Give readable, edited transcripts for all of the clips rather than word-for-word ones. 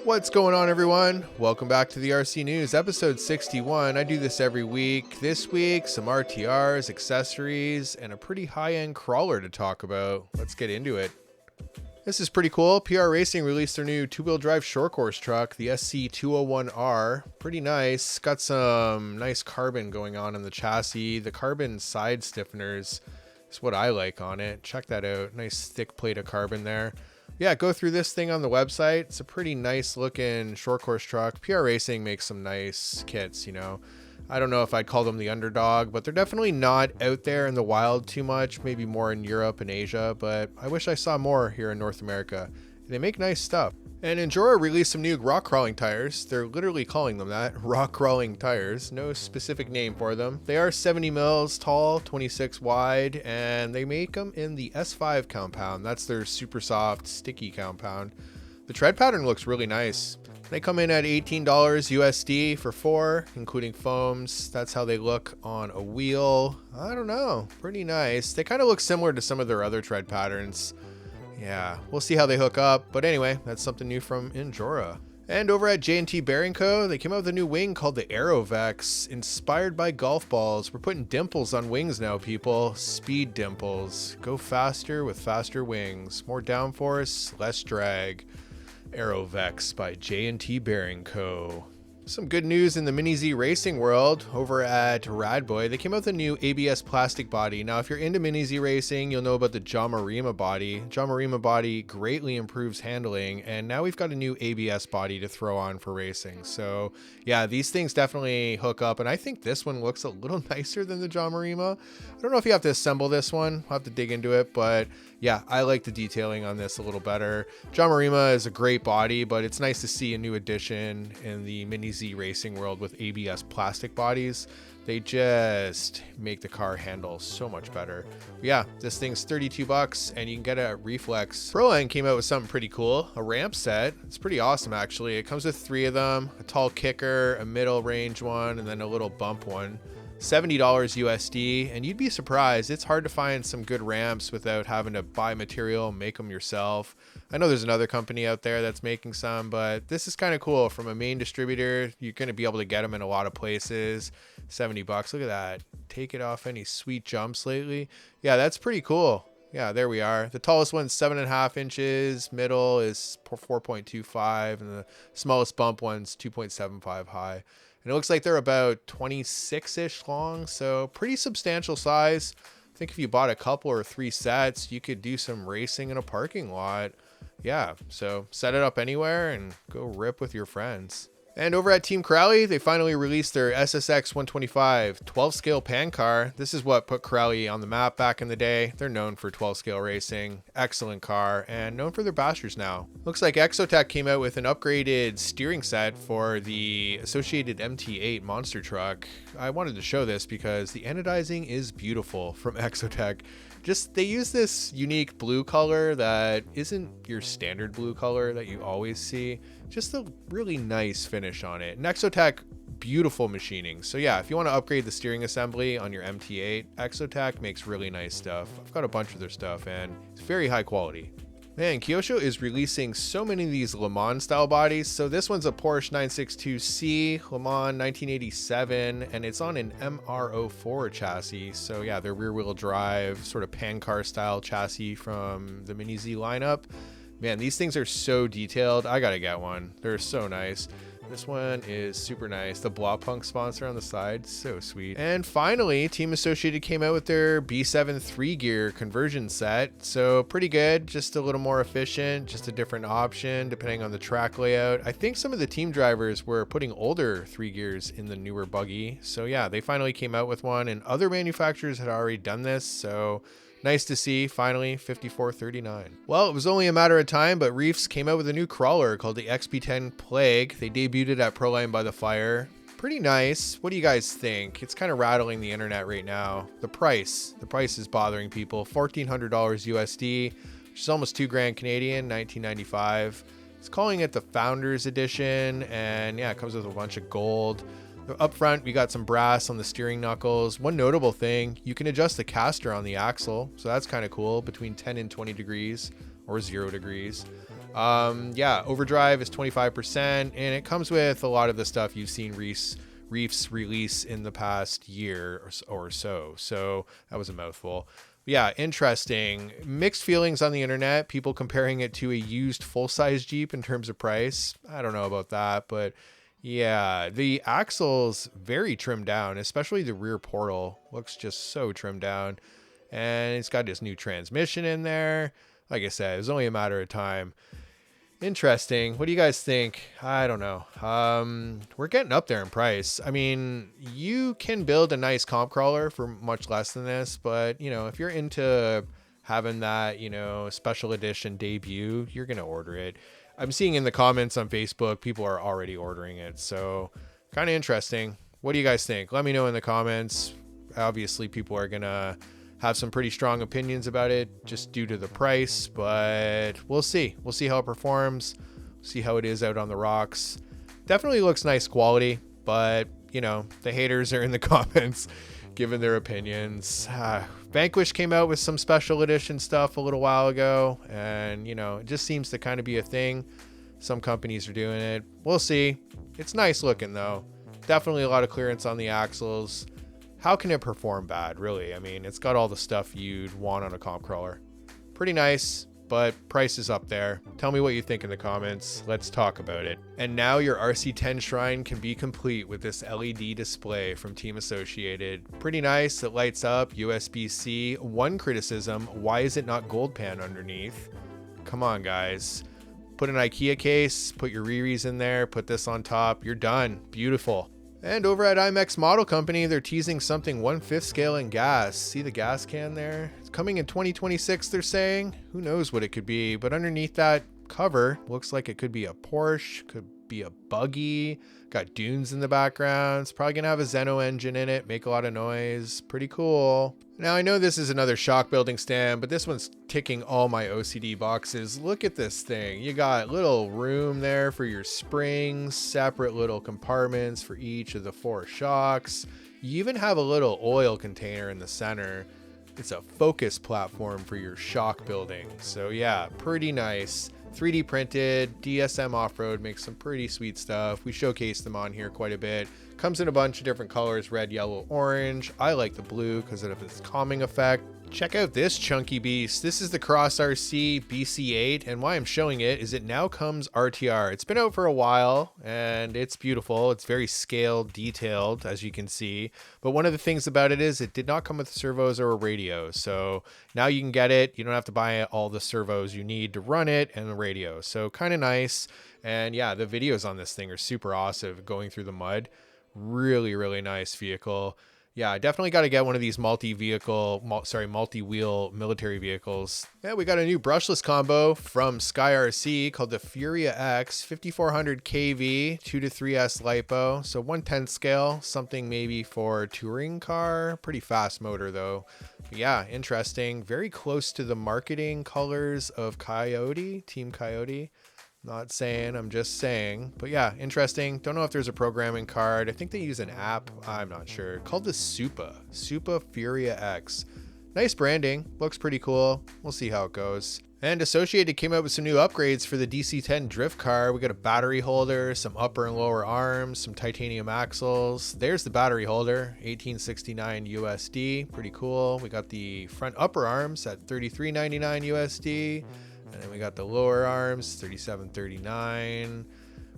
What's going on, everyone? Welcome back to the RC News, episode 61. I do this every week. This week, some RTRs, accessories, and a pretty high-end crawler to talk about. Let's get into it. This is pretty cool. PR Racing released their new two-wheel drive short course truck, the SC201R. Pretty nice. Got some nice carbon going on in the chassis. The carbon side stiffeners is what I like on it. Check that out. Nice thick plate of carbon there. Yeah, go through this thing on the website. It's a pretty nice looking short course truck. PR Racing makes some nice kits, you know. I don't know if I'd call them the underdog, but they're definitely not out there in the wild too much, maybe more in Europe and Asia, but I wish I saw more here in North America. They make nice stuff. And Enduro released some new rock crawling tires. They're literally calling them that, rock crawling tires. No specific name for them. They are 70 mils tall, 26 wide, and they make them in the S5 compound. That's their super soft, sticky compound. The tread pattern looks really nice. They come in at $18 USD for 4, including foams. That's how they look on a wheel. I don't know, pretty nice. They kind of look similar to some of their other tread patterns. Yeah, we'll see how they hook up. But anyway, that's something new from Enduro. And over at J&T Bearing Co., they came out with a new wing called the Aerovex, inspired by golf balls. We're putting dimples on wings now, people. Speed dimples. Go faster with faster wings. More downforce, less drag. Aerovex by J&T Bearing Co. Some good news in the Mini Z racing world. Over at Radboy, they came out with a new ABS plastic body. Now, if you're into Mini Z racing, you'll know about the Jamarima body. Jamarima body greatly improves handling, and now we've got a new ABS body to throw on for racing. So yeah, these things definitely hook up, and I think this one looks a little nicer than the Jamarima. I don't know if you have to assemble this one. I'll have to dig into it, but yeah, I like the detailing on this a little better. Jamarima is a great body, but it's nice to see a new addition in the Mini Z racing world with ABS plastic bodies. They just make the car handle so much better. But yeah, this thing's $32 and you can get it at Reflex. Proline came out with something pretty cool, a ramp set. It's pretty awesome actually. It comes with 3 of them, a tall kicker, a middle range one, and then a little bump one. $70 USD, and you'd be surprised. It's hard to find some good ramps without having to buy material and make them yourself. I know there's another company out there that's making some, but this is kind of cool. From a main distributor, you're going to be able to get them in a lot of places. $70. Look at that. Take it off any sweet jumps lately. Yeah, that's pretty cool. Yeah, there we are. The tallest one's 7.5 inches. Middle is 4.25, and the smallest bump one's 2.75 high. And it looks like they're about 26-ish long, so pretty substantial size. I think if you bought a couple or 3 sets, you could do some racing in a parking lot. Yeah, so set it up anywhere and go rip with your friends. And over at Team Crowley, they finally released their SSX 125 12-scale pan car. This is what put Crowley on the map back in the day. They're known for 12-scale racing. Excellent car, and known for their bashers now. Looks like Exotech came out with an upgraded steering set for the associated MT8 monster truck. I wanted to show this because the anodizing is beautiful from Exotech. Just, they use this unique blue color that isn't your standard blue color that you always see. Just a really nice finish on it. Exotech, beautiful machining. So yeah, if you want to upgrade the steering assembly on your MT8, Exotech makes really nice stuff. I've got a bunch of their stuff and it's very high quality. Man, Kyosho is releasing so many of these Le Mans style bodies. So this one's a Porsche 962C Le Mans 1987, and it's on an MR04 chassis. So yeah, their rear wheel drive, sort of pan car style chassis from the Mini Z lineup. Man, these things are so detailed. I gotta get one. They're so nice. This one is super nice. The Blawpunk sponsor on the side, so sweet. And finally, Team Associated came out with their B7 3-gear conversion set. So pretty good, just a little more efficient, just a different option depending on the track layout. I think some of the team drivers were putting older 3 gears in the newer Buggy. So yeah, they finally came out with one, and other manufacturers had already done this. So nice to see, finally, 5439. Well, it was only a matter of time, but Reefs came out with a new crawler called the XP10 Plague. They debuted it at Proline by the Fire. Pretty nice. What do you guys think? It's kind of rattling the internet right now. The price is bothering people. $1,400 USD, which is almost $2,000 Canadian, $19.95. It's calling it the Founders Edition, and yeah, it comes with a bunch of gold. Up front, we got some brass on the steering knuckles. One notable thing, you can adjust the caster on the axle, so that's kind of cool, between 10 and 20 degrees or 0 degrees. Yeah, overdrive is 25%, and it comes with a lot of the stuff you've seen Reef's release in the past year or so. So that was a mouthful. Yeah, interesting. Mixed feelings on the internet. People comparing it to a used full-size Jeep in terms of price. I don't know about that, but yeah, the axle's very trimmed down, especially the rear portal looks just so trimmed down. And it's got this new transmission in there. Like I said, it was only a matter of time. Interesting. What do you guys think? I don't know. We're getting up there in price. I mean, you can build a nice comp crawler for much less than this, but you know, if you're into having that, you know, special edition debut, you're going to order it. I'm seeing in the comments on Facebook, people are already ordering it. So kind of interesting. What do you guys think? Let me know in the comments. Obviously, people are going to have some pretty strong opinions about it just due to the price, but we'll see. We'll see how it performs, see how it is out on the rocks. Definitely looks nice quality, but you know, the haters are in the comments giving their opinions. Vanquish came out with some special edition stuff a little while ago, and you know, it just seems to kind of be a thing. Some companies are doing it. We'll see. It's nice looking though. Definitely a lot of clearance on the axles. How can it perform bad, really? I mean, it's got all the stuff you'd want on a comp crawler. Pretty nice, but price is up there. Tell me what you think in the comments. Let's talk about it. And now your RC10 Shrine can be complete with this LED display from Team Associated. Pretty nice. It lights up, USB-C. One criticism, why is it not gold pan underneath? Come on, guys. Put an IKEA case, put your Riris in there, put this on top. You're done. Beautiful. And over at IMEX Model Company, they're teasing something 1/5 scale in gas. See the gas can there? It's coming in 2026, they're saying. Who knows what it could be, but underneath that cover, looks like it could be a Porsche, could be a Buggy, got dunes in the background. It's probably gonna have a Zeno engine in it, make a lot of noise. Pretty cool. Now I know this is another shock building stand, but this one's ticking all my OCD boxes. Look at this thing. You got little room there for your springs, separate little compartments for each of the 4 shocks. You even have a little oil container in the center. It's a focus platform for your shock building. So yeah, pretty nice. 3D printed, DSM Off-Road makes some pretty sweet stuff. We showcased them on here quite a bit. Comes in a bunch of different colors, red, yellow, orange. I like the blue because of its calming effect. Check out this chunky beast. This is the Cross RC BC8, and why I'm showing it is it now comes RTR. It's been out for a while, and it's beautiful. It's very scaled, detailed, as you can see. But one of the things about it is it did not come with servos or a radio. So now you can get it. You don't have to buy all the servos you need to run it and the radio. So kind of nice. And yeah, the videos on this thing are super awesome going through the mud. Really, really nice vehicle. Yeah, I definitely got to get one of these multi-wheel military vehicles. Yeah, we got a new brushless combo from Sky RC called the Furia X, 5400 kV, 2 to 3S LiPo. So 1/10 scale, something maybe for touring car. Pretty fast motor though. But yeah, interesting. Very close to the marketing colors of Coyote, Team Coyote. Not saying, I'm just saying. But yeah, interesting. Don't know if there's a programming card. I think they use an app. I'm not sure. Called the Supa Furia X. Nice branding. Looks pretty cool. We'll see how it goes. And Associated came out with some new upgrades for the DC-10 drift car. We got a battery holder, some upper and lower arms, some titanium axles. There's the battery holder, $1869 USD. Pretty cool. We got the front upper arms at $33.99 USD. And then we got the lower arms, $37.39.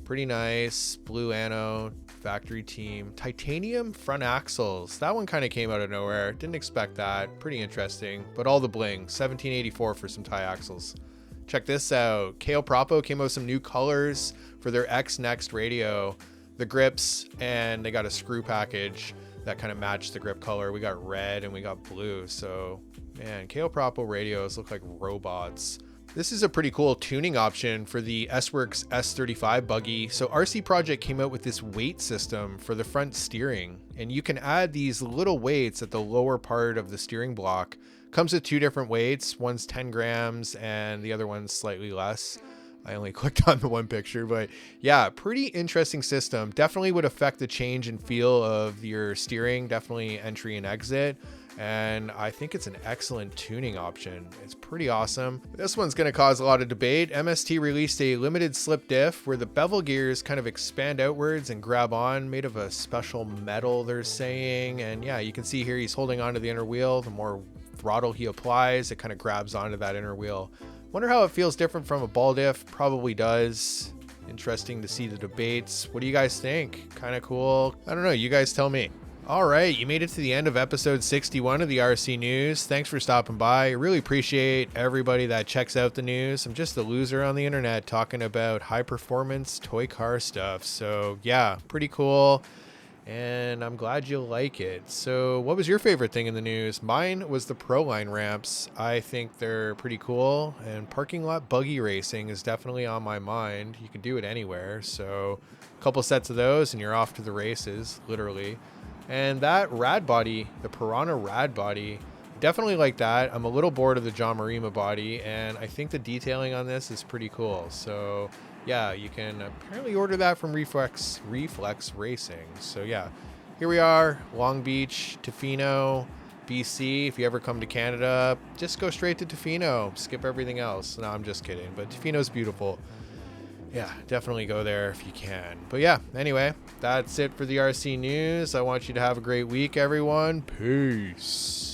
Pretty nice. Blue anode, factory team. Titanium front axles. That one kind of came out of nowhere. Didn't expect that. Pretty interesting. But all the bling. $17.84 for some tie axles. Check this out. KO Propo came out with some new colors for their X Next radio. The grips, and they got a screw package that kind of matched the grip color. We got red and we got blue. So, man, KO Propo radios look like robots. This is a pretty cool tuning option for the S-Works S35 buggy. So RC Project came out with this weight system for the front steering, and you can add these little weights at the lower part of the steering block. Comes with 2 different weights. One's 10 grams and the other one's slightly less. I only clicked on the one picture, but yeah, pretty interesting system. Definitely would affect the change and feel of your steering, definitely entry and exit. and I think it's an excellent tuning option. It's pretty awesome. This one's going to cause a lot of debate. MST released a limited slip diff where the bevel gears kind of expand outwards and grab on, made of a special metal, they're saying. And yeah, you can see here he's holding onto the inner wheel. The more throttle he applies, it kind of grabs onto that inner wheel. Wonder how it feels different from a ball diff. Probably does. Interesting to see the debates. What do you guys think? Kind of cool? I don't know. You guys tell me. All right, you made it to the end of episode 61 of the RC News. Thanks for stopping by. I really appreciate everybody that checks out the news. I'm just a loser on the internet talking about high performance toy car stuff. So yeah, pretty cool. And I'm glad you like it. So what was your favorite thing in the news? Mine was the Proline ramps. I think they're pretty cool. And parking lot buggy racing is definitely on my mind. You can do it anywhere. So a couple sets of those and you're off to the races, literally. And that rad body, the Piranha rad body, definitely like that. I'm a little bored of the John Marima body, and I think the detailing on this is pretty cool. So yeah, you can apparently order that from Reflex Racing. So yeah, here we are, Long Beach, Tofino, BC. If you ever come to Canada, just go straight to Tofino. Skip everything else. No, I'm just kidding, but Tofino's beautiful. Yeah, definitely go there if you can. But yeah, anyway, that's it for the RC News. I want you to have a great week, everyone. Peace.